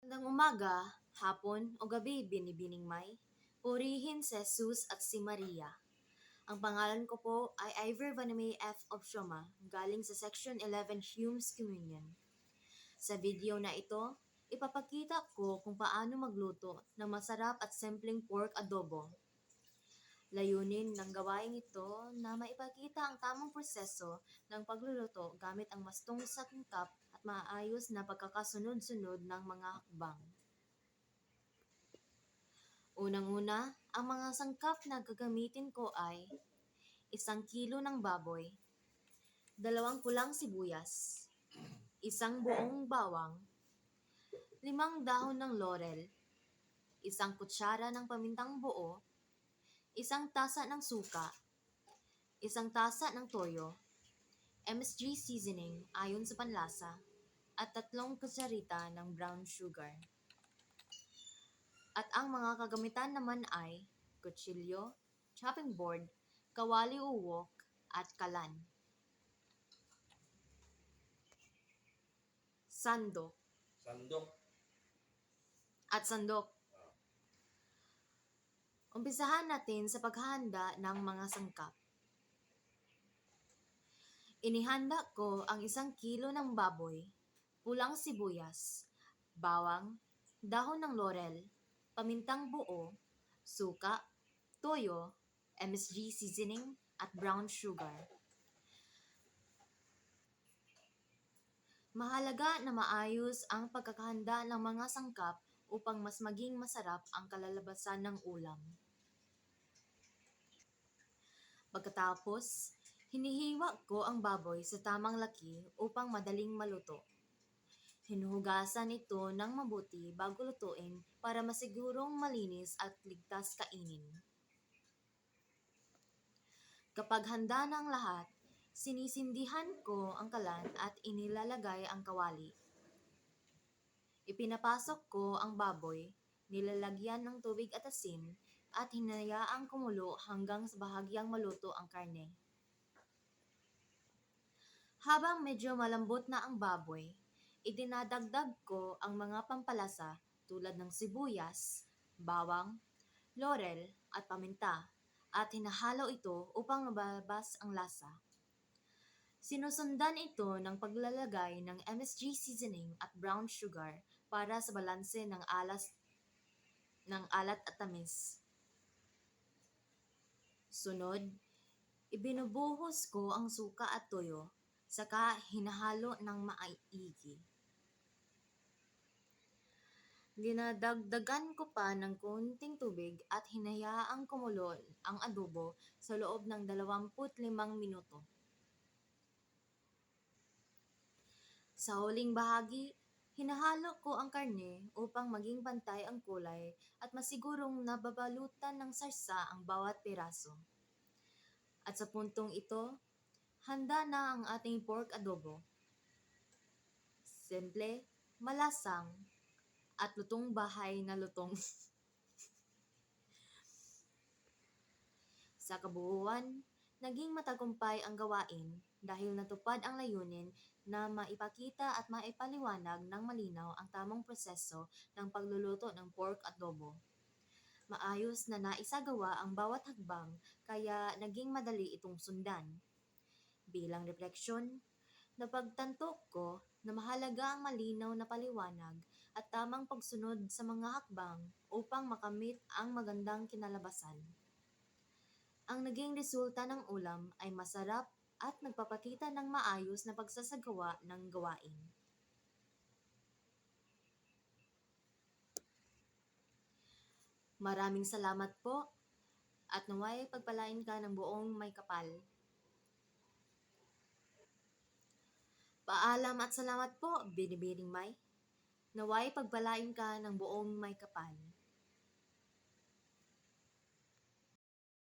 Magandang umaga, hapon o gabi, binibining may. Purihin si Jesus at si Maria. Ang pangalan ko po ay Ivor Vaname F. Obshoma, galing sa Section 11 Humes Communion. Sa video na ito, ipapakita ko kung paano magluto ng masarap at simpleng pork adobo. Layunin ng gawain ito na maipakita ang tamang proseso ng pagluluto gamit ang mastong sangkap at maayos na pagkakasunod-sunod ng mga hakbang. Unang-una, ang mga sangkap na gagamitin ko ay 1 kilo ng baboy, 2 pulang sibuyas, 1 buong bawang, 5 dahon ng laurel, 1 kutsara ng pamintang buo, 1 tasa ng suka, 1 tasa ng toyo, MSG seasoning ayon sa panlasa, at 3 kutsarita ng brown sugar. At ang mga kagamitan naman ay kutsilyo, chopping board, kawali uwok, at kalan. Sandok Sandok. at sandok. Umpisahan natin sa paghahanda ng mga sangkap. Inihanda ko ang 1 kilo ng baboy, pulang sibuyas, bawang, dahon ng laurel, pamintang buo, suka, toyo, MSG seasoning, at brown sugar. Mahalaga na maayos ang pagkakahanda ng mga sangkap upang mas maging masarap ang kalalabasan ng ulam. Pagkatapos, hinihiwa ko ang baboy sa tamang laki upang madaling maluto. Hinuhugasan ito ng mabuti bago lutuin para masigurong malinis at ligtas kainin. Kapag handa na ang lahat, sinisindihan ko ang kalan at inilalagay ang kawali. Ipinapasok ko ang baboy, nilalagyan ng tubig at asin, at hinayaang kumulo hanggang sa bahagyang maluto ang karne. Habang medyo malambot na ang baboy, idinadagdag ko ang mga pampalasa tulad ng sibuyas, bawang, laurel at paminta at hinahalo ito upang lumabas ang lasa. Sinusundan ito ng paglalagay ng MSG seasoning at brown sugar para sa balanse ng alat at tamis. Sunod, ibinubuhos ko ang suka at toyo, saka hinahalo ng maigi. Dinadagdagan ko pa ng konting tubig at hinayaang kumulo ang adobo sa loob ng 25 minuto. Sa huling bahagi, hinahalo ko ang karne upang maging pantay ang kulay at masigurong nababalutan ng sarsa ang bawat piraso. At sa puntong ito, handa na ang ating pork adobo. Simple, malasang, at lutong bahay na lutong. Sa kabuuan, naging matagumpay ang gawain dahil natupad ang layunin na maipakita at maipaliwanag ng malinaw ang tamang proseso ng pagluluto ng pork adobo. Maayos na naisagawa ang bawat hakbang kaya naging madali itong sundan. Bilang refleksyon, napagtanto ko na mahalaga ang malinaw na paliwanag at tamang pagsunod sa mga hakbang upang makamit ang magandang kinalabasan. Ang naging resulta ng ulam ay masarap at nagpapakita ng maayos na pagsasagawa ng gawain. Maraming salamat po at naway pagpalain ka ng buong may kapal. Paalam at salamat po, Binibining May. Naway pagpalain ka ng buong may kapal.